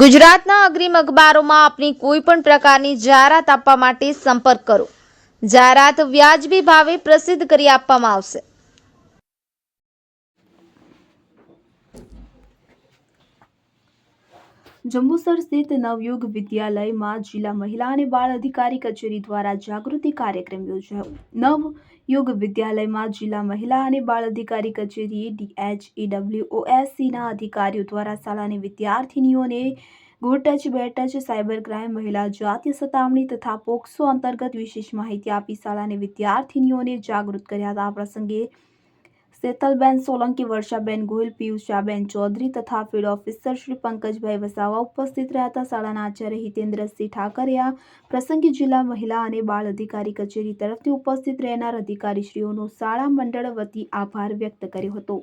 ગુજરાતના અગ્રીમ અખબારોમાં આપની કોઈ પણ પ્રકારની જાહેરાત આપવા માટે સંપર્ક કરો. જાહેરાત વ્યાજબી ભાવે પ્રસિદ્ધ કરી આપવામાં આવશે. જંબુસર સ્થિત નવયુગ વિદ્યાલયમાં જિલ્લા મહિલા અને બાળ અધિકારી કચેરી દ્વારા જાગૃતિ કાર્યક્રમ યોજાયો. નવયુગ વિદ્યાલયમાં જિલ્લા મહિલા અને બાળ અધિકારી કચેરી DHEWOSCના અધિકારીઓ દ્વારા શાળાની વિદ્યાર્થીનીઓને good touch, bad touch, cyber crime, મહિલા જાતીય સતામણી તથા પોક્સો અંતર્ગત વિશેષ માહિતી આપી શાળાની વિદ્યાર્થીનીઓને જાગૃત કર્યા હતા. આ પ્રસંગે શેતલબેન સોલંકી, વર્ષાબેન ગોહિલ, પિયુષાબેન ચૌધરી તથા ફિલ્ડ ઓફિસર શ્રી પંકજભાઈ વસાવા ઉપસ્થિત રહ્યા હતા. શાળાના આચાર્ય હિતેન્દ્રસિંહ ઠાકરે આ પ્રસંગે જિલ્લા મહિલા અને બાળ અધિકારી કચેરી તરફથી ઉપસ્થિત રહેનાર અધિકારીશ્રીઓનો શાળા મંડળ વતી આભાર વ્યક્ત કર્યો હતો.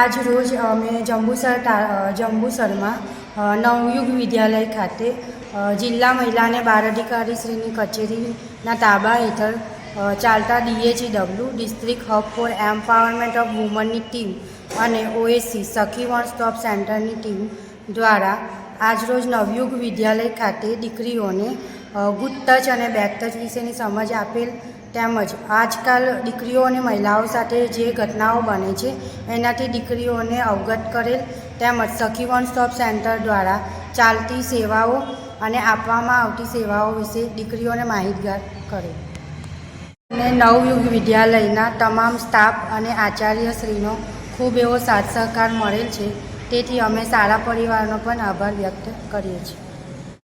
આજ રોજ અમે જંબુસરમાં નવયુગ વિદ્યાલય ખાતે જિલ્લા મહિલા અને બાળ અધિકારીશ્રીની કચેરીના તાબા હેઠળ ચાલતા DHEW district hub for empowerment of વુમનની ટીમ અને OSC સખી વન સ્ટોપ સેન્ટરની ટીમ દ્વારા આજરોજ નવયુગ વિદ્યાલય ખાતે દીકરીઓને ગુડ ટચ અને બેડ ટચ વિશેની સમજ આપેલ, તેમજ આજકાલ દીકરીઓ અને મહિલાઓ સાથે જે ઘટનાઓ બને છે એનાથી દીકરીઓને અવગત કરેલ, તેમજ સખી વન સ્ટોપ સેન્ટર દ્વારા ચાલતી સેવાઓ અને આપવામાં આવતી સેવાઓ વિશે દીકરીઓને માહિતગાર કરેલ. અને નવયુગ વિદ્યાલયના તમામ સ્ટાફ અને આચાર્યશ્રીનો ખૂબ એવો સાથ સહકાર મળેલ છે. તેથી અમે શાળા પરિવારનો પણ આભાર વ્યક્ત કરીએ છીએ.